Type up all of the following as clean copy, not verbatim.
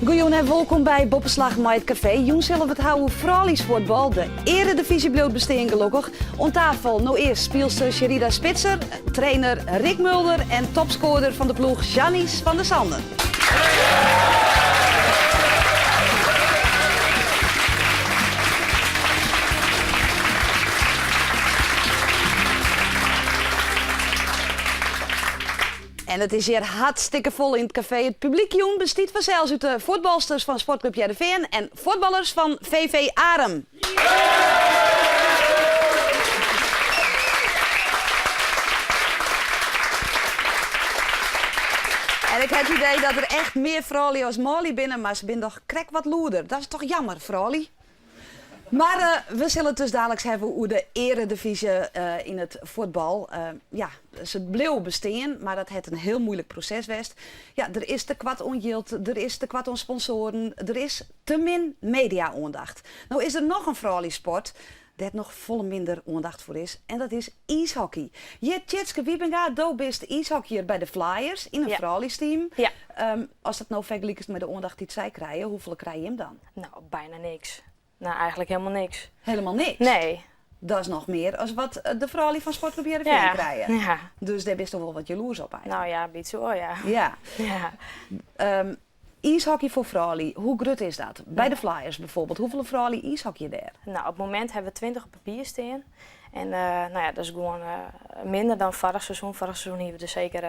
Goeien en welkom bij Boppenslag met het Café. Joen zullen we het houden Fralies voetbal. De eredivisie bleef bestaan gelukkig. Om tafel nou eerst speelster Sherida Spitser, trainer Rick Mulder en topscorer van de ploeg Janice van der Sanden. En het is hier hartstikke vol in het café. Het publiek Joen bestaat vanzelfs uit de voetbalsters van Sportclub Heerenveen en voetballers van VV Arem. En ik heb het idee dat er echt meer vrouwen als Molly binnen, maar ze zijn toch krek wat loerder. Dat is toch jammer, vrouwen. Maar we zullen het dus dadelijk hebben over de eredivisie in het voetbal. Ze bleef bestaan, maar dat heeft een heel moeilijk proces geweest. Ja, er is te kwad onjild, er is te kwad on sponsoren, er is te min media-aandacht. Nou is er nog een vrouwensport dat nog volle minder aandacht voor is. En dat is ijshockey. Je Tjitske Wiebinga, do bist ijshockeyer bij de Flyers in een vrouwensteam. Ja. Als dat nou vergelijkt is met de aandacht die zij krijgen, hoeveel krijg je hem dan? Nou, bijna niks. Nou, eigenlijk helemaal niks. Helemaal niks? Nee. Dat is nog meer als wat de vrouwen van Sportclub Heerenveen krijgen. Ja. Dus daar best toch wel wat jaloers op eigenlijk. Nou ja, beetje zo, ja. Ja. Ijshockey voor vrouwen, hoe groot is dat? Bij de Flyers bijvoorbeeld, hoeveel vrouwen ijshockey daar? Nou, op het moment hebben we 20 op papier staan. En dat is gewoon minder dan vorig seizoen. Vorig seizoen hebben we er zeker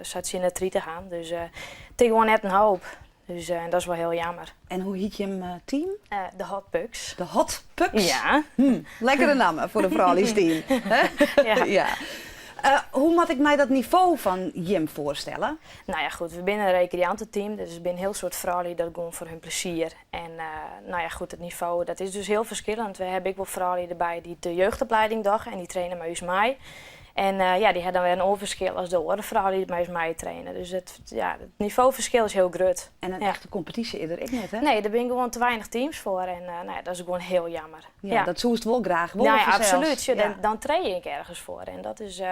zat ze in de 3 te gaan. Dus het is gewoon net een hoop. Dus dat is wel heel jammer. En hoe heet je hem team? De Hot Pucks. De Hot Pucks? Ja. Lekkere naam voor een vrouwensteam. Ja. Hoe moet ik mij dat niveau van Jim voorstellen? Nou ja, goed, we zijn een recreantenteam, dus we zijn heel soort vrouwen die dat gewoon voor hun plezier. En het niveau, dat is dus heel verschillend. We hebben ook wel vrouwen erbij die de jeugdopleiding doen en die trainen met mij. En die hebben dan weer een overschil als de andere vrouwen die met mij trainen. Dus het niveauverschil is heel groot. En een echte competitie is er ook niet, hè? Nee, daar ben gewoon te weinig teams voor en dat is gewoon heel jammer. Ja, dat zoest wel graag. Ja, absoluut. Dan train ik ergens voor en dat is...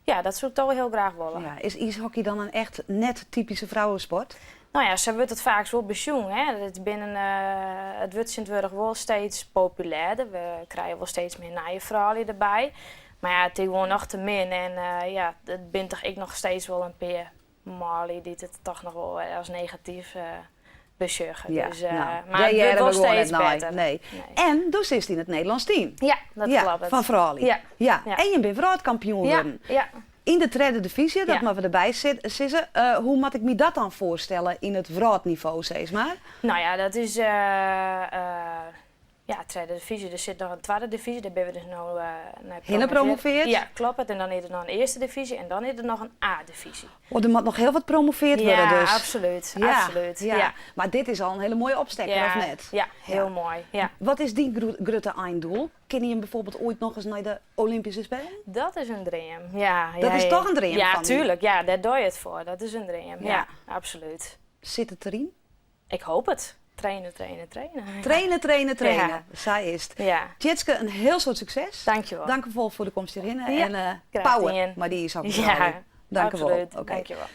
dat zou ik toch wel heel graag willen. Ja, is ijshockey dan een echt net typische vrouwensport? Nou ja, ze wordt het vaak wel besjoen. Het wordt Sint-Wurg wel steeds populairder. We krijgen wel steeds meer nieuwe vrouwen erbij. Maar ja, het is gewoon nog te min. En het ben toch ik nog steeds wel een paar Marley die het toch nog wel als negatief beschouwen. Ja, dus, maar het wordt wel steeds beter. beter. Nee. En dus is hij in het Nederlands team. Ja, dat klopt. Van vrouwen. Ja. En je bent wereldkampioen geworden. Ja. In de tweede divisie, dat maar we erbij zitten. Hoe moet ik me dat dan voorstellen in het wereldniveau, zeg maar? Nou ja, dat is tweede divisie. Er zit nog een tweede divisie, daar ben we dus nou naar promoveerd? Ja, klopt. En dan is er nog een eerste divisie en dan is er nog een A-divisie. Er moet nog heel wat promoveerd worden dus. Ja, absoluut. Ja. Maar dit is al een hele mooie opstekker, of net? Ja, heel mooi. Ja. Wat is die grote einddoel? Ken je hem bijvoorbeeld ooit nog eens naar de Olympische Spelen? Dat is een droom, ja. Dat is toch een droom? Ja, tuurlijk. Ja, daar doe je het voor. Dat is een droom. Ja, absoluut. Zit het erin? Ik hoop het. Trainen. Trainen. Zij is het. Ja. Tjitske, een heel soort succes. Dankjewel. Dank je wel voor de komst hierin. Ja. En power, maar die is ook Dank je wel. Dank je wel.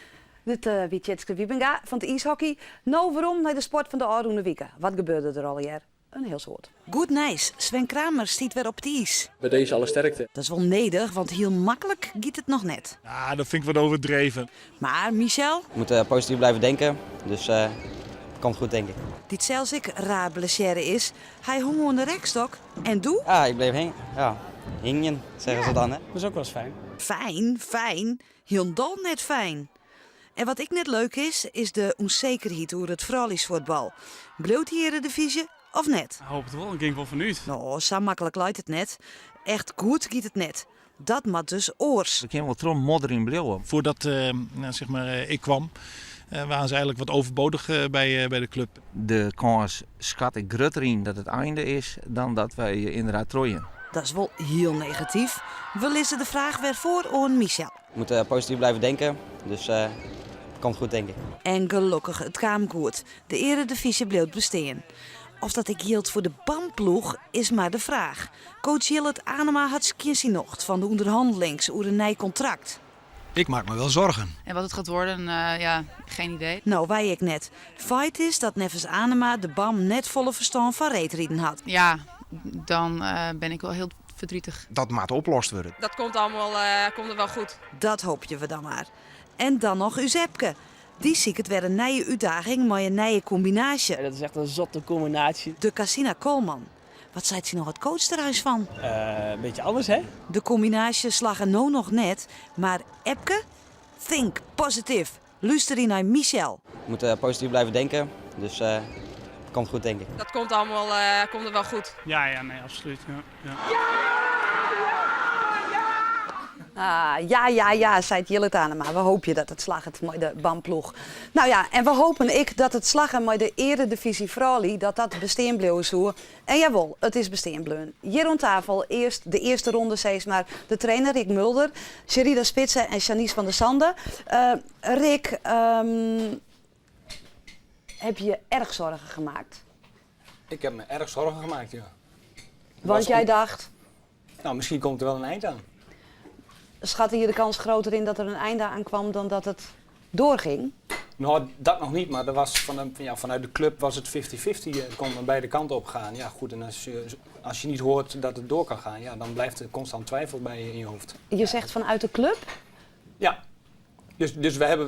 Dit wie Tjitske Wiebinga van het ijshockey. Nou, waarom naar de sport van de Arroende Wieken? Wat gebeurde er al hier? Een heel soort. Goed nice. Sven Kramer stiet weer op het ijs. Bij deze alle sterkte. Dat is wel nedig, want heel makkelijk giet het nog net. Ja, dat vind ik wat overdreven. Maar Michel? We moeten positief blijven denken, dus komt goed denk ik. Dit zelfs ik raar blessure is. Hij hong aan de rekstok. En doe? Ja, ik bleef heen. Ja, hingen zeggen ze dan hè. Dat is ook wel eens fijn. Fijn. Heel dol net fijn. En wat ik net leuk is de onzekerheid over het vrouwenvoetbal. Bleef hier de divisie of net? Ik hoop het wel, ik ging wel vanuit. Nou, zo makkelijk luidt het net. Echt goed giet het net. Dat moet dus oors. Ik heb wel trom modder in Bleeuwen. Voordat ik kwam, waren ze eigenlijk wat overbodig bij de club. De kans schat ik groter in dat het einde is dan dat wij inderdaad trooien. Dat is wel heel negatief. We lezen de vraag weer voor aan Michel. We moeten positief blijven denken, dus komt goed denk ik. En gelukkig, het kwam goed. De eredivisie bleef bestaan. Of dat ik hield voor de BAM-ploeg is maar de vraag. Coach Jillet Anema had skiersinocht van de onderhandelings over een nieuw contract. Ik maak me wel zorgen. En wat het gaat worden, ja, geen idee. Nou, wij ik net. Feit is dat Neffens Anema de BAM net volle verstand van reetrieden had. Ja, dan ben ik wel heel verdrietig. Dat moet opgelost worden. Dat komt allemaal komt er wel goed. Dat hoop je we dan maar. En dan nog Uzepke. Die ziet het weer een nieuwe uitdaging, maar een nieuwe combinatie. Dat is echt een zotte combinatie. De Cassina Koolman. Wat zei ze nog het coachterhuis van? Een beetje anders, hè? De combinatie slagen nou nog net, maar Epke? Think positive. Luister naar Michel. We moeten positief blijven denken, dus het komt goed denk ik. Dat komt allemaal komt er wel goed. Ja, nee, absoluut. Ja. Ja, zei het Jillet aan, maar we hopen dat het slaget met de BAM-ploeg. Nou ja, en we hopen dat het slagen met de Eredivisie Vrouwen, dat bestaan bleef zo. En jawel, het is bestaan bleven. Hier aan tafel eerst de eerste ronde, steeds maar de trainer Rick Mulder, Sherida Spitsen en Janice van der Sande. Rick, heb je erg zorgen gemaakt? Ik heb me erg zorgen gemaakt, ja. Want jij dacht, Nou, misschien komt er wel een eind aan. schatte je de kans groter in dat er een einde aan kwam dan dat het doorging? Nou, dat nog niet, maar er was vanuit de club was het 50-50. Het kon aan beide kanten op gaan. Ja, goed, en als je niet hoort dat het door kan gaan, ja, dan blijft er constant twijfel bij je in je hoofd. Je zegt vanuit de club? Ja. Dus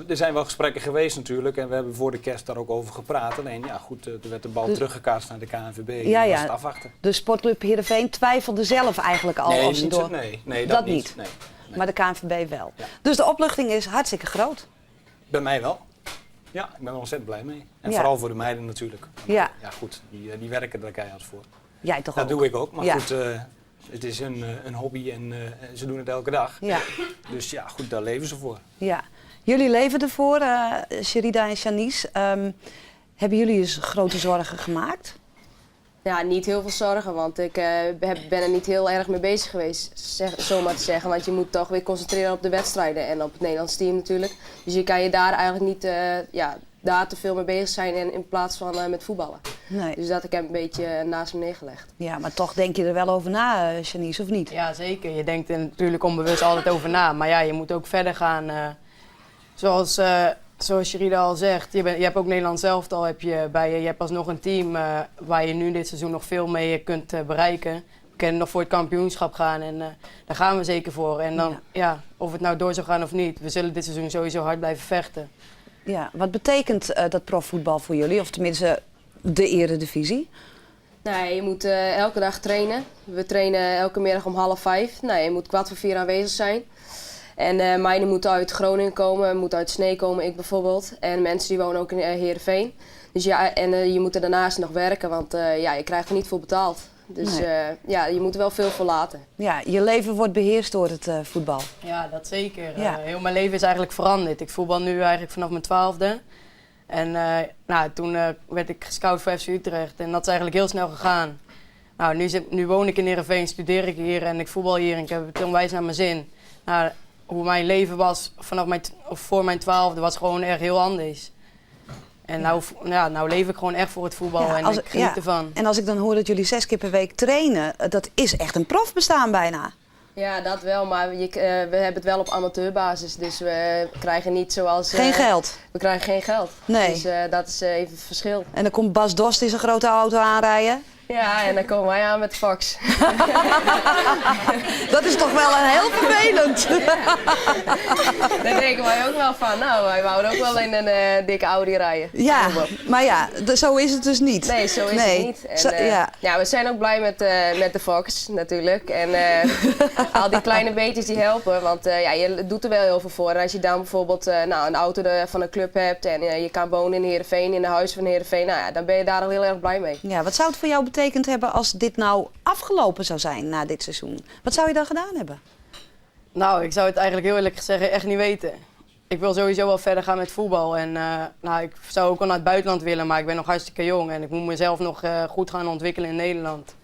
er zijn wel gesprekken geweest natuurlijk en we hebben voor de kerst daar ook over gepraat. Alleen, ja goed, er werd de bal teruggekaatst naar de KNVB. Ja, was het afwachten. De sportclub Heerenveen twijfelde zelf eigenlijk al Nee, of ze door. nee, dat niet. Nee. Maar de KNVB wel. Ja. Dus de opluchting is hartstikke groot. Bij mij wel. Ja, ik ben er ontzettend blij mee. En Ja. vooral voor de meiden natuurlijk. Ja. Ja goed, die werken er keihard voor. Jij toch Dat ook? doe ik ook, maar Ja. goed, het is een hobby en ze doen het elke dag. Ja. Dus ja, goed, daar leven ze voor. Ja. Jullie leven ervoor, Sherida en Janice. Hebben jullie eens grote zorgen gemaakt? Ja, niet heel veel zorgen, want ik ben er niet heel erg mee bezig geweest, zomaar te zeggen. Want je moet toch weer concentreren op de wedstrijden en op het Nederlands team natuurlijk. Dus je kan je daar eigenlijk niet daar te veel mee bezig zijn in plaats van met voetballen. Nee. Dus dat ik heb een beetje naast me neergelegd. Ja, maar toch denk je er wel over na, Janice, of niet? Ja, zeker. Je denkt er natuurlijk onbewust altijd over na. Maar ja, je moet ook verder gaan. Zoals Sherida al zegt, je hebt ook Nederlands elftal heb je bij je. Je hebt alsnog een team waar je nu dit seizoen nog veel mee kunt bereiken. We kunnen nog voor het kampioenschap gaan en daar gaan we zeker voor. En dan, of het nou door zou gaan of niet, we zullen dit seizoen sowieso hard blijven vechten. Ja, wat betekent dat profvoetbal voor jullie, of tenminste de Eredivisie? Nou, je moet elke dag trainen. We trainen elke middag om 4:30. Nou, je moet 4:15 aanwezig zijn. En meiden moeten uit Groningen komen, moeten uit Snee komen, ik bijvoorbeeld. En mensen die wonen ook in Heerenveen. Dus ja, en je moet er daarnaast nog werken, want je krijgt er niet voor betaald. Dus je moet er wel veel voor laten. Ja, je leven wordt beheerst door het voetbal. Ja, dat zeker. Ja. Heel mijn leven is eigenlijk veranderd. Ik voetbal nu eigenlijk vanaf mijn 12e. En toen werd ik gescout voor FC Utrecht en dat is eigenlijk heel snel gegaan. Nou, nu woon ik in Heerenveen, studeer ik hier en ik voetbal hier en ik heb het onwijs naar mijn zin. Nou, hoe mijn leven was voor mijn 12e was gewoon echt heel anders. En nou leef ik gewoon echt voor het voetbal en ik geniet ervan. En als ik dan hoor dat jullie 6 keer per week trainen, dat is echt een profbestaan bijna. Ja, dat wel, maar we hebben het wel op amateurbasis, dus we krijgen niet zoals... Geen geld? We krijgen geen geld, nee. Dus dat is even het verschil. En dan komt Bas Dost in zijn grote auto aanrijden? Ja, en dan komen wij aan met de fax. Dat is toch wel een heel vervelend. Ja. Daar denken wij ook wel van, nou, wij wouden ook wel in een dikke Audi rijden. Ja, maar ja, zo is het dus niet. Nee, zo is het niet. En, we zijn ook blij met de Fox natuurlijk. En al die kleine beetjes die helpen, want je doet er wel heel veel voor. En als je dan bijvoorbeeld een auto van een club hebt en je kan wonen in Heerenveen, in de huis van Heerenveen, dan ben je daar al heel erg blij mee. Ja, wat zou het voor jou betekend hebben als dit nou afgelopen zou zijn na dit seizoen? Wat zou je dan gedaan hebben? Nou, ik zou het eigenlijk heel eerlijk gezegd echt niet weten. Ik wil sowieso wel verder gaan met voetbal. En ik zou ook wel naar het buitenland willen, maar ik ben nog hartstikke jong. En ik moet mezelf nog goed gaan ontwikkelen in Nederland.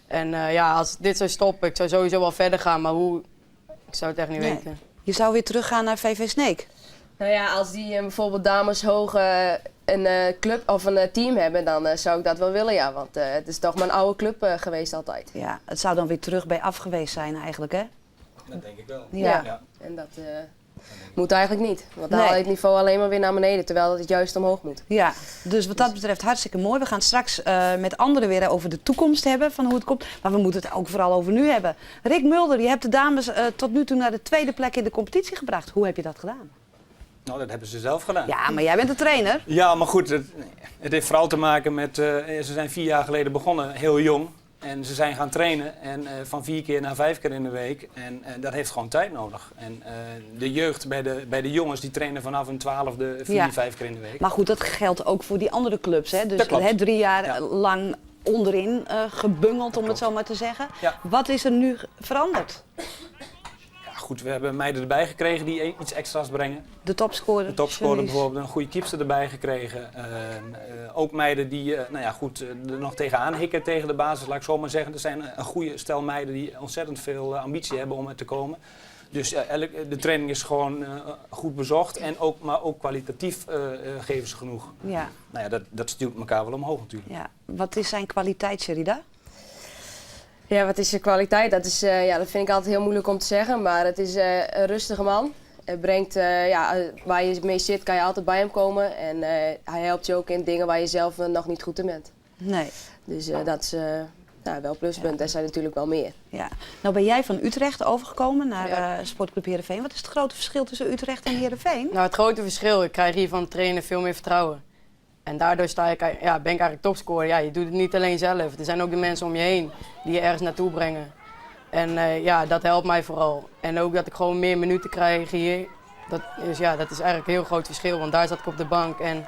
En als dit zou stoppen, ik zou sowieso wel verder gaan. Maar hoe, ik zou het echt niet weten. Je zou weer teruggaan naar VV Sneek? Nou ja, als die bijvoorbeeld dames hoog een club of een team hebben, dan zou ik dat wel willen, ja. Want het is toch mijn oude club geweest altijd. Ja, het zou dan weer terug bij af geweest zijn eigenlijk, hè? Dat denk ik wel. Ja. En dat... Moet eigenlijk niet. Want dan Nee. haal je het niveau alleen maar weer naar beneden, terwijl het juist omhoog moet. Ja, dus wat dat betreft hartstikke mooi. We gaan straks met anderen weer over de toekomst hebben, van hoe het komt. Maar we moeten het ook vooral over nu hebben. Rick Mulder, je hebt de dames tot nu toe naar de tweede plek in de competitie gebracht. Hoe heb je dat gedaan? Nou, dat hebben ze zelf gedaan. Ja, maar jij bent de trainer. Ja, maar goed, het heeft vooral te maken met, ze zijn 4 jaar geleden begonnen, heel jong. En ze zijn gaan trainen en van 4 keer naar 5 keer in de week. En dat heeft gewoon tijd nodig. En de jeugd bij de jongens, die trainen vanaf hun 12e 4, 5 keer in de week. Maar goed, dat geldt ook voor die andere clubs. Hè? Dus Dat klopt. 3 jaar lang onderin gebungeld, om het zo maar te zeggen. Ja. Wat is er nu veranderd? Ja, goed, we hebben meiden erbij gekregen die iets extra's brengen. De topscorer. De topscorer Journeys. bijvoorbeeld, een goede keepster erbij gekregen. Ook meiden die er nog tegenaan hikken tegen de basis, laat ik zo maar zeggen. Er zijn een goede stel meiden die ontzettend veel ambitie hebben om er te komen. Dus de training is gewoon goed bezocht en maar ook kwalitatief geven ze genoeg. Ja. Nou ja, dat stuurt elkaar wel omhoog natuurlijk. Ja. Wat is zijn kwaliteit, Sherida? Ja, wat is de kwaliteit? Dat vind ik altijd heel moeilijk om te zeggen. Maar het is een rustige man. Hij brengt, waar je mee zit, kan je altijd bij hem komen. En hij helpt je ook in dingen waar je zelf nog niet goed in bent. Nee. Dus dat is wel pluspunt. Er zijn natuurlijk wel meer. Ja. Nou ben jij van Utrecht overgekomen naar Sportclub Heerenveen. Wat is het grote verschil tussen Utrecht en Heerenveen? Nou, het grote verschil, ik krijg hier van het trainen veel meer vertrouwen. En daardoor ben ik eigenlijk topscorer. Ja, je doet het niet alleen zelf. Er zijn ook de mensen om je heen die je ergens naartoe brengen. En dat helpt mij vooral. En ook dat ik gewoon meer minuten krijg hier. Dat is eigenlijk een heel groot verschil. Want daar zat ik op de bank en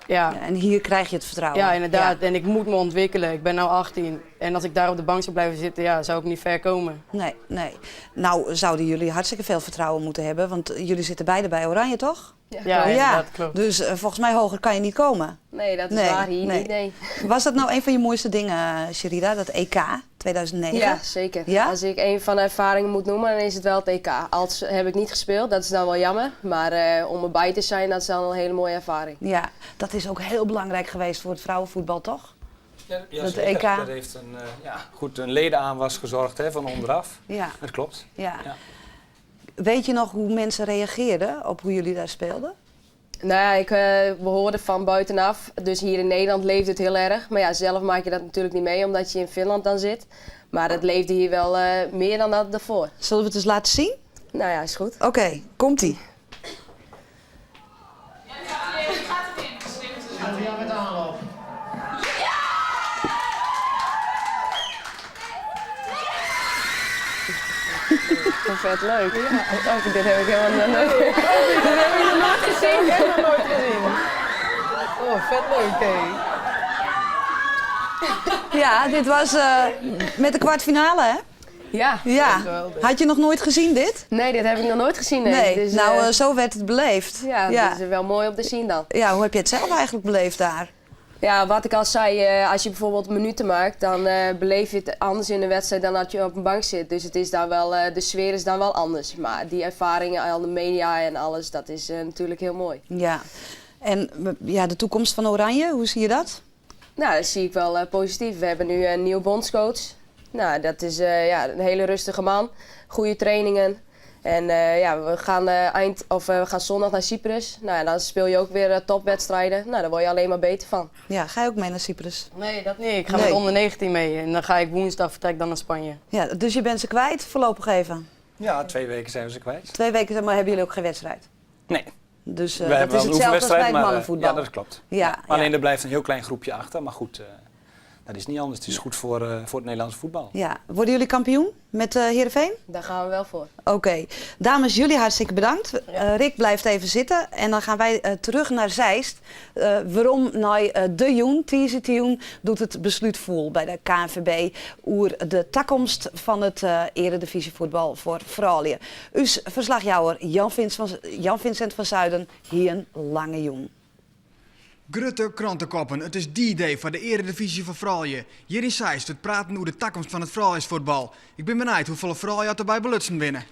en hier krijg je het vertrouwen. Ja, inderdaad. Ja. En ik moet me ontwikkelen. Ik ben nu 18. En als ik daar op de bank zou blijven zitten, zou ik niet ver komen. Nee. Nou zouden jullie hartstikke veel vertrouwen moeten hebben. Want jullie zitten beide bij Oranje, toch? Ja, dat klopt. Dus volgens mij hoger kan je niet komen. Nee, dat is waar hier niet. Nee. Was dat nou een van je mooiste dingen, Sherida, dat EK 2009? Ja, zeker. Ja? Als ik een van de ervaringen moet noemen, dan is het wel het EK. Als heb ik niet gespeeld, dat is dan wel jammer. Maar om erbij te zijn, dat is dan een hele mooie ervaring. Ja, dat is ook heel belangrijk geweest voor het vrouwenvoetbal, toch? Ja, dat zeker. EK. Dat heeft een ledenaanwas gezorgd van onderaf. Ja. Dat klopt. Ja. Weet je nog hoe mensen reageerden op hoe jullie daar speelden? Nou ja, we hoorden van buitenaf. Dus hier in Nederland leeft het heel erg. Maar ja, zelf maak je dat natuurlijk niet mee, omdat je in Finland dan zit. Maar het leefde hier wel meer dan dat daarvoor. Zullen we het eens laten zien? Nou ja, is goed. Oké, komt-ie. Vet leuk. Ja. Dit heb ik helemaal nooit gezien. Dit heb ik nog nooit gezien. Ik heb nog nooit gezien. Oh, vet leuk, hé. Ja, dit was met de kwartfinale, hè? Ja. Had je nog nooit gezien dit? Nee, dit heb ik nog nooit gezien. Nee. Dus, zo werd het beleefd. Ja, dat is wel mooi om te zien dan. Ja, hoe heb je het zelf eigenlijk beleefd daar? Ja, wat ik al zei, als je bijvoorbeeld minuten maakt, dan beleef je het anders in de wedstrijd dan dat je op een bank zit. Dus het is daar wel, de sfeer is dan wel anders. Maar die ervaringen, al de media en alles, dat is natuurlijk heel mooi. Ja. En de toekomst van Oranje, hoe zie je dat? Nou, dat zie ik wel positief. We hebben nu een nieuwe bondscoach. Nou, dat is een hele rustige man. Goede trainingen. En we gaan zondag naar Cyprus. Nou, ja, dan speel je ook weer topwedstrijden. Nou, daar word je alleen maar beter van. Ja, ga je ook mee naar Cyprus? Nee, dat niet. Ik ga met onder 19 mee. En dan ga ik woensdag vertrek dan naar Spanje. Ja, dus je bent ze kwijt voorlopig even? Ja, 2 weken zijn we ze kwijt. 2 weken, maar hebben jullie ook geen wedstrijd? Nee. Dus we dat is hetzelfde als bij het mannenvoetbal? Ja, dat klopt. Ja, Alleen er blijft een heel klein groepje achter. Maar goed, dat is niet anders. Het is goed voor het Nederlandse voetbal. Ja. Worden jullie kampioen met Heerenveen? Daar gaan we wel voor. Oké. Dames, jullie hartstikke bedankt. Rick blijft even zitten. En dan gaan wij terug naar Zeist. Waarom de Joen, Tizi doet het besluit voel bij de KNVB over de toekomst van het eredivisievoetbal voor vrouwen. Us verslagjouwer Jan-Vincent van Zuiden, hier een lange Joen. Grutte krantenkoppen, het is die day voor de eredivisie van vrouwen. Hier in Zeist, het praten over de toekomst van het vrouwenvoetbal. Ik ben benieuwd hoeveel vrouwen er bij belutsen binnen.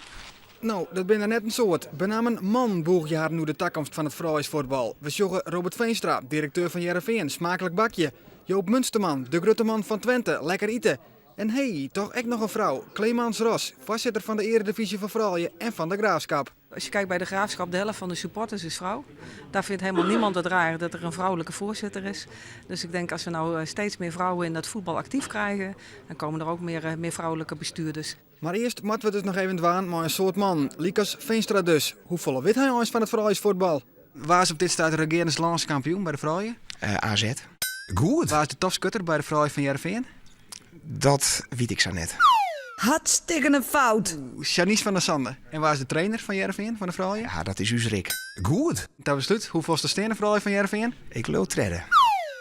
Nou, dat ben er net een soort. Benamen man boeg jaren nu de toekomst van het vrouwenvoetbal. We zoeken Robert Veenstra, directeur van Heerenveen, smakelijk bakje. Joop Munsterman, de grutte man van Twente, lekker eten. En hey, toch echt nog een vrouw. Clemens Ros, voorzitter van de Eredivisie van Fralje en van de Graafschap. Als je kijkt bij de Graafschap, de helft van de supporters is vrouw. Daar vindt helemaal niemand het raar dat er een vrouwelijke voorzitter is. Dus ik denk als we nou steeds meer vrouwen in het voetbal actief krijgen, dan komen er ook meer vrouwelijke bestuurders. Maar eerst moeten we dus nog even dwaan met een soort man. Likas Veenstra dus. Hoe volle weet hij ons van het vrouwensvoetbal? Waar is op dit staat de regerend landskampioen bij de vrouwen? AZ. Goed. Waar is de topscutter bij de vrouwen van Heerenveen? Dat weet ik zo net. Hartstikke een fout. Janice van der Sande. En waar is de trainer van Heerenveen van de vrouwen? Ja, dat is Uzrik. Goed. Ter besluit, hoe volst de stenen vrouwen van Heerenveen? Ik loop treden.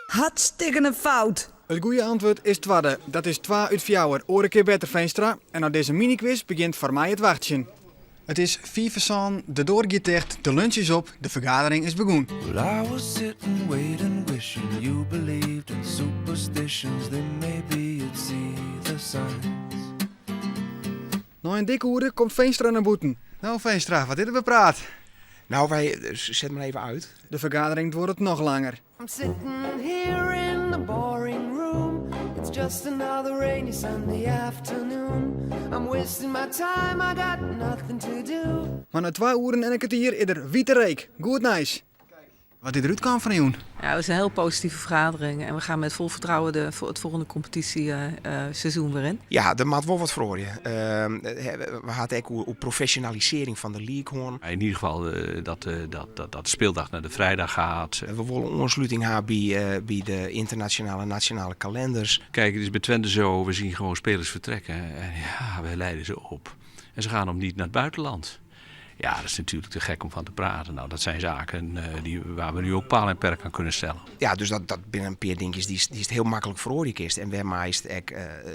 Hartstikke een fout. Het goede antwoord is tweede. Dat is 2 uit 4. Oor een keer beter, Veenstra. En na deze mini-quiz begint voor mij het wachtje. Het is 4 uur, de door gaat dicht, de lunch is op, de vergadering is begonnen. Well, I was sitting, waiting, wishing you believed in superstitions. Then maybe you'd see the signs. Na een dikke uur komt Veenstra naar boeten. Nou Veenstra, wat hebben we praat? Nou, zet me even uit. De vergadering wordt het nog langer. I'm sitting here in the boring room. It's just another rainy Sunday afternoon. I'm wasting my time, I got nothing to do. Maar na 2 uur en een kwartier is er witte reek. Goed nice. Wat dit eruit kwam van jou? Ja, het is een heel positieve vergadering en we gaan met vol vertrouwen het volgende competitieseizoen weer in. Ja, er maakt wel wat voor je. We hadden ook op professionalisering van de league hoorn. In ieder geval dat de speeldag naar de vrijdag gaat. We willen aansluiting hebben bij de internationale en nationale kalenders. Kijk, het is bij Twente zo, we zien gewoon spelers vertrekken. En ja, wij leiden ze op. En ze gaan niet naar het buitenland. Ja, dat is natuurlijk te gek om van te praten. Nou, dat zijn zaken waar we nu ook paal en perk aan kunnen stellen. Ja, dus dat binnen een paar dingetjes die is het heel makkelijk voor oor kist. En waar maakt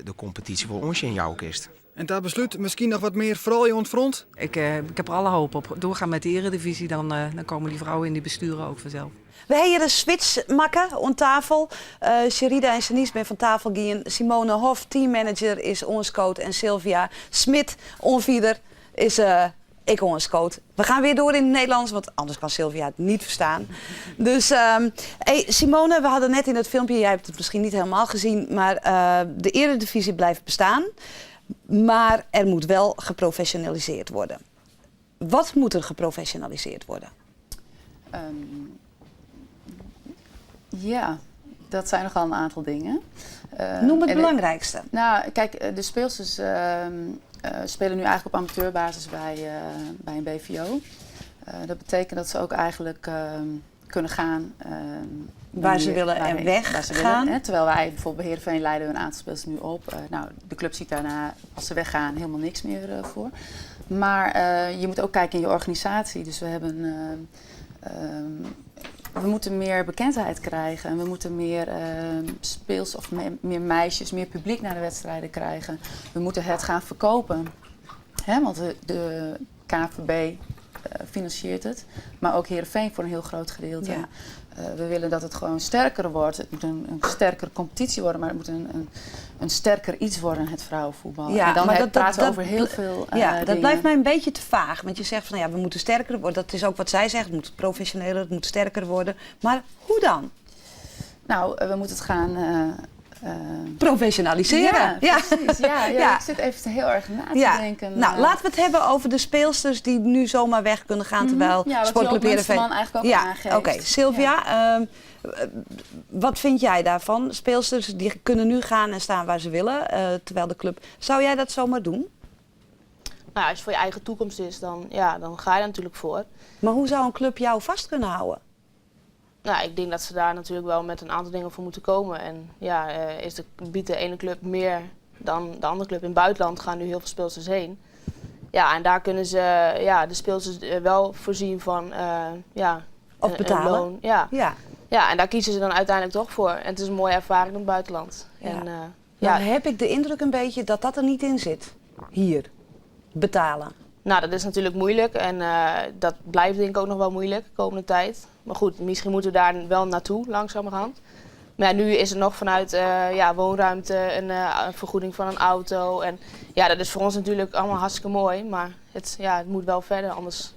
de competitie voor ons in jouw kist. En daar besluit misschien nog wat meer Fralje ontfront? Ik heb er alle hoop op. Doorgaan met de Eredivisie, dan komen die vrouwen in die besturen ook vanzelf. We hebben hier een switch maken aan tafel. Sherida en Janice ben van tafel gaan. Simone Hof, teammanager, is ons coach. En Sylvia Smit, onvieder, is... ik ons coach. We gaan weer door in het Nederlands, want anders kan Sylvia het niet verstaan. Dus hey Simone, we hadden net in het filmpje, jij hebt het misschien niet helemaal gezien, maar de Eredivisie blijft bestaan. Maar er moet wel geprofessionaliseerd worden. Wat moet er geprofessionaliseerd worden? Ja, dat zijn nogal een aantal dingen. Noem het belangrijkste. Nou, kijk, de speelsters spelen nu eigenlijk op amateurbasis bij een BVO. Dat betekent dat ze ook eigenlijk kunnen gaan waar ze willen en weggaan. Terwijl wij bijvoorbeeld bij Heerenveen leiden we een aantal speelsters nu op. De club ziet daarna, als ze weggaan, helemaal niks meer voor. Maar je moet ook kijken in je organisatie. Dus we hebben... we moeten meer bekendheid krijgen en we moeten meer speels of meer meisjes, meer publiek naar de wedstrijden krijgen. We moeten het gaan verkopen, want de KNVB financiert het, maar ook Heerenveen voor een heel groot gedeelte. Ja. We willen dat het gewoon sterker wordt. Het moet een sterkere competitie worden, maar het moet een sterker iets worden, het vrouwenvoetbal. Ja, en dan praten we over heel veel dingen. Dat blijft mij een beetje te vaag. Want je zegt van ja, we moeten sterker worden. Dat is ook wat zij zegt. Het moet professioneler, het moet sterker worden. Maar hoe dan? Nou, we moeten het gaan... professionaliseren. Ja, precies. Ja. Ik zit even heel erg na te denken. Nou, laten we het hebben over de speelsters die nu zomaar weg kunnen gaan. Terwijl Sportclub Heerenveen... eigenlijk ook aangeeft. Oké. Sylvia, wat vind jij daarvan? Speelsters die kunnen nu gaan en staan waar ze willen. Terwijl de club... Zou jij dat zomaar doen? Nou, als het voor je eigen toekomst is, dan ga je er natuurlijk voor. Maar hoe zou een club jou vast kunnen houden? Nou, ik denk dat ze daar natuurlijk wel met een aantal dingen voor moeten komen. En biedt de ene club meer dan de andere club. In het buitenland gaan nu heel veel speelsters heen. Ja, en daar kunnen ze de speelsters wel voorzien van of betalen. Een loon. Ja, en daar kiezen ze dan uiteindelijk toch voor. En het is een mooie ervaring in het buitenland. Ja. En, heb ik de indruk een beetje dat dat er niet in zit. Hier. Betalen. Nou, dat is natuurlijk moeilijk en dat blijft denk ik ook nog wel moeilijk de komende tijd. Maar goed, misschien moeten we daar wel naartoe, langzamerhand. Maar ja, nu is het nog vanuit woonruimte, een vergoeding van een auto. En ja, dat is voor ons natuurlijk allemaal hartstikke mooi. Maar het moet wel verder, anders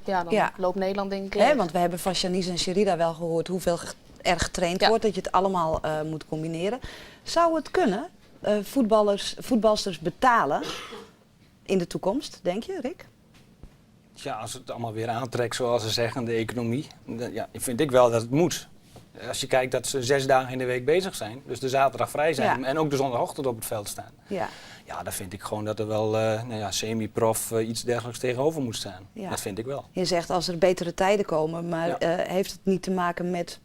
loopt Nederland denk ik leeg. Want we hebben van Janice en Sherida wel gehoord hoeveel er getraind wordt. Dat je het allemaal moet combineren. Zou het kunnen? voetbalsters betalen in de toekomst, denk je, Rick? Ja, als het allemaal weer aantrekt, zoals ze zeggen, de economie, dan vind ik wel dat het moet. Als je kijkt dat ze 6 dagen in de week bezig zijn, dus de zaterdag vrij zijn en ook de zondagochtend op het veld staan. Ja, dan vind ik gewoon dat er wel semi-prof iets dergelijks tegenover moet staan. Ja. Dat vind ik wel. Je zegt als er betere tijden komen, maar heeft het niet te maken met,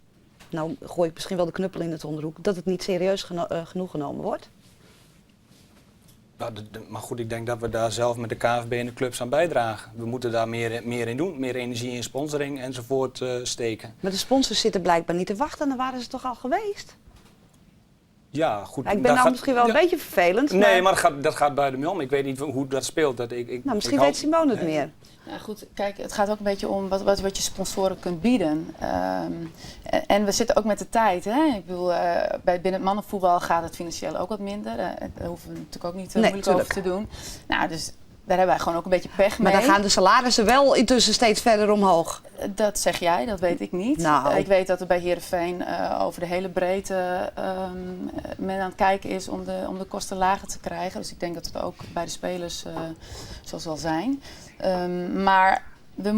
nou gooi ik misschien wel de knuppel in het onderhoek, dat het niet serieus genoeg genomen wordt? Ja, maar goed, ik denk dat we daar zelf met de KNVB en de clubs aan bijdragen. We moeten daar meer in doen, meer energie in sponsoring enzovoort steken. Maar de sponsors zitten blijkbaar niet te wachten, dan waren ze toch al geweest? Ja, goed. Nou, ik ben nou misschien wel een beetje vervelend. Nee, maar dat gaat buiten me om. Ik weet niet hoe dat speelt. Misschien weet Simone het meer. Ja, goed, kijk, het gaat ook een beetje om wat je sponsoren kunt bieden. En we zitten ook met de tijd. Hè? Ik bedoel, binnen het mannenvoetbal gaat het financieel ook wat minder. Daar hoeven we natuurlijk ook niet moeilijk over te doen. Nou, dus daar hebben wij gewoon ook een beetje pech mee. Maar dan gaan de salarissen wel intussen steeds verder omhoog. Dat zeg jij, dat weet ik niet. Nou. Ik weet dat er bij Heerenveen over de hele breedte men aan het kijken is om de kosten lager te krijgen. Dus ik denk dat het ook bij de spelers zo zal zijn. Maar we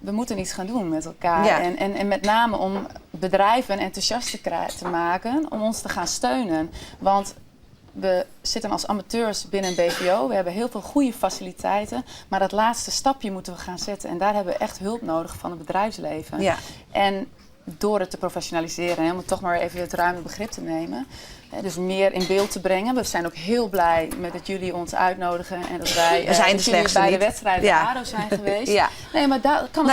moeten iets gaan doen met elkaar. Ja. En met name om bedrijven enthousiast te maken om ons te gaan steunen. Want we zitten als amateurs binnen een BVO. We hebben heel veel goede faciliteiten. Maar dat laatste stapje moeten we gaan zetten. En daar hebben we echt hulp nodig van het bedrijfsleven. Ja. En door het te professionaliseren en om toch maar even het ruime begrip te nemen. Dus meer in beeld te brengen. We zijn ook heel blij met dat jullie ons uitnodigen. En dat wij bij de wedstrijden ADO zijn geweest. Ja. Nee, maar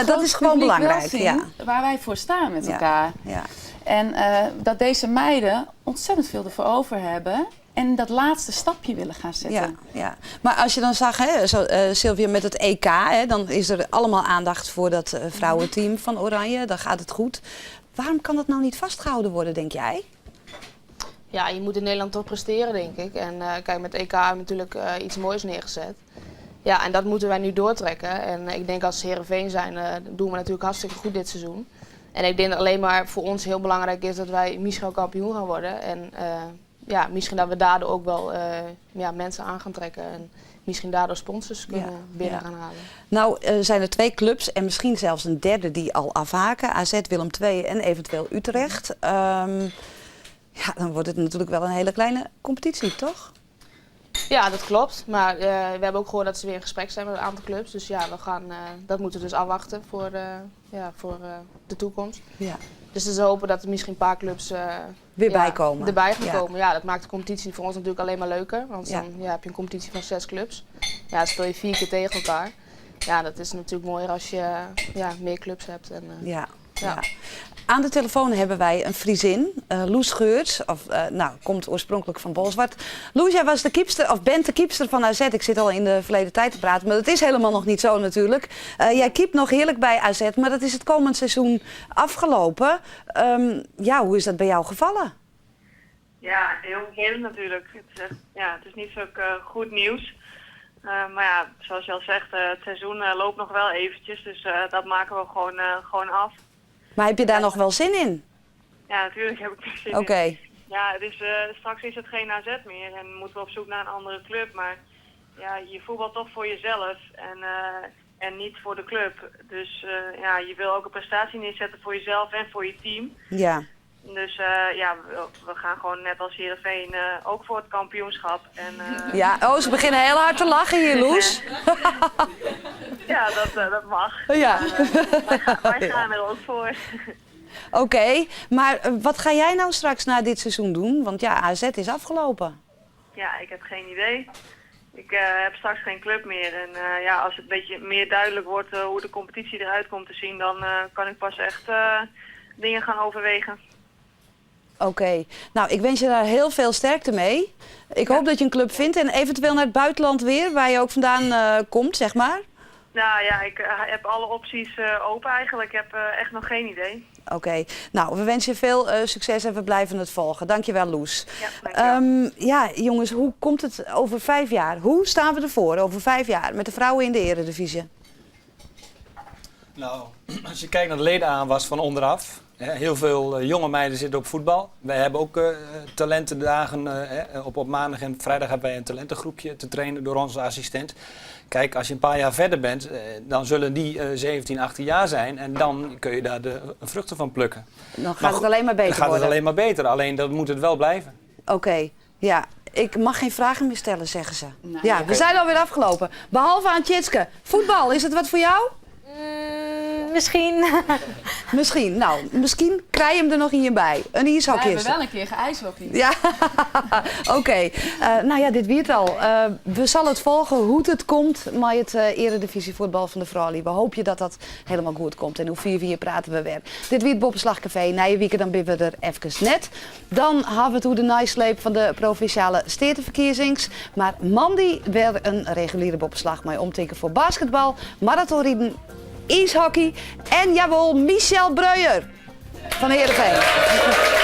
dat is gewoon belangrijk. Zien, waar wij voor staan met elkaar. Ja. En dat deze meiden ontzettend veel ervoor over hebben. En dat laatste stapje willen gaan zetten. Ja. Maar als je dan zag, Sylvia, met het EK, dan is er allemaal aandacht voor dat vrouwenteam van Oranje. Dan gaat het goed. Waarom kan dat nou niet vastgehouden worden, denk jij? Ja, je moet in Nederland toch presteren, denk ik. En kijk, met EK hebben we natuurlijk iets moois neergezet. Ja, en dat moeten wij nu doortrekken. En ik denk als Heerenveen zijn, doen we natuurlijk hartstikke goed dit seizoen. En ik denk dat alleen maar voor ons heel belangrijk is dat wij misschien ook kampioen gaan worden. En misschien dat we daardoor ook wel mensen aan gaan trekken. En misschien daardoor sponsors kunnen binnen gaan halen. Nou zijn er 2 clubs en misschien zelfs een derde die al afhaken. AZ, Willem II en eventueel Utrecht. Dan wordt het natuurlijk wel een hele kleine competitie, toch? Ja, dat klopt. Maar we hebben ook gehoord dat ze weer in gesprek zijn met een aantal clubs. Dus ja, dat moeten we dus afwachten voor de toekomst. Ja. Dus we hopen dat er misschien een paar clubs erbij gaan komen. Ja, dat maakt de competitie voor ons natuurlijk alleen maar leuker. Want dan heb je een competitie van 6 clubs. Ja, dan speel je 4 keer tegen elkaar. Ja, dat is natuurlijk mooier als je meer clubs hebt. En, ja. Aan de telefoon hebben wij een Friesin, Loes Geurts. Komt oorspronkelijk van Bolsward. Loes, jij was bent de keepster van AZ. Ik zit al in de verleden tijd te praten, maar dat is helemaal nog niet zo natuurlijk. Jij keept nog heerlijk bij AZ, maar dat is het komend seizoen afgelopen. Hoe is dat bij jou gevallen? Ja, heel vervelend natuurlijk. Het is niet zo goed nieuws. Maar ja, zoals je al zegt, het seizoen loopt nog wel eventjes. Dus dat maken we gewoon af. Maar heb je daar nog wel zin in? Ja, natuurlijk heb ik er zin in. Oké. Ja, straks is het geen AZ meer en moeten we op zoek naar een andere club. Maar ja, je voetbalt toch voor jezelf en niet voor de club. Dus je wil ook een prestatie neerzetten voor jezelf en voor je team. Ja. Dus we gaan gewoon net als Heerenveen ook voor het kampioenschap. En, ze beginnen heel hard te lachen hier, Loes. Ja, dat mag. Ja. Wij gaan er ook voor. Oké, maar wat ga jij nou straks na dit seizoen doen? Want AZ is afgelopen. Ja, ik heb geen idee. Ik heb straks geen club meer. En als het een beetje meer duidelijk wordt hoe de competitie eruit komt te zien, dan kan ik pas echt dingen gaan overwegen. Oké. Nou, ik wens je daar heel veel sterkte mee. Ik hoop dat je een club vindt en eventueel naar het buitenland weer, waar je ook vandaan komt, zeg maar. Nou ja, ik heb alle opties open eigenlijk. Ik heb echt nog geen idee. Oké. Nou, we wensen je veel succes en we blijven het volgen. Dankjewel, Loes. Ja, dankjewel. Jongens, hoe komt het over 5 jaar? Hoe staan we ervoor over 5 jaar met de vrouwen in de Eredivisie? Nou, als je kijkt naar de ledenaanwas van onderaf. Heel veel jonge meiden zitten op voetbal. Wij hebben ook talentendagen. Op maandag en vrijdag hebben wij een talentengroepje te trainen door onze assistent. Kijk, als je een paar jaar verder bent, dan zullen die 17, 18 jaar zijn. En dan kun je daar de vruchten van plukken. Dan gaat het alleen maar beter worden. Dan gaat het alleen maar beter, alleen dat moet het wel blijven. Oké, ja. Ik mag geen vragen meer stellen, zeggen ze. Nee. Ja, we zijn alweer afgelopen. Behalve aan Tjitske. Voetbal, is het wat voor jou? Misschien. Misschien. Nou, misschien krijg je hem er nog in je bij. Een ijshockey. We hebben wel een keer geijshockeyd. Ja, oké. Nou ja, dit weet al. We zullen het volgen hoe het komt met het eredivisie voetbal van de vrouwen. We hopen dat dat helemaal goed komt. En hoe 4 praten we weer. Dit weer het Boppenslagcafé. Na je weekend dan ben we er even net. Dan hebben we het hoe de nasleep van de provinciale stedenverkiezings. Maar maandag weer een reguliere Boppenslag mee omteken voor basketbal, marathonrieden, ijshockey en jawel, Michel Breuer van Heerenveen.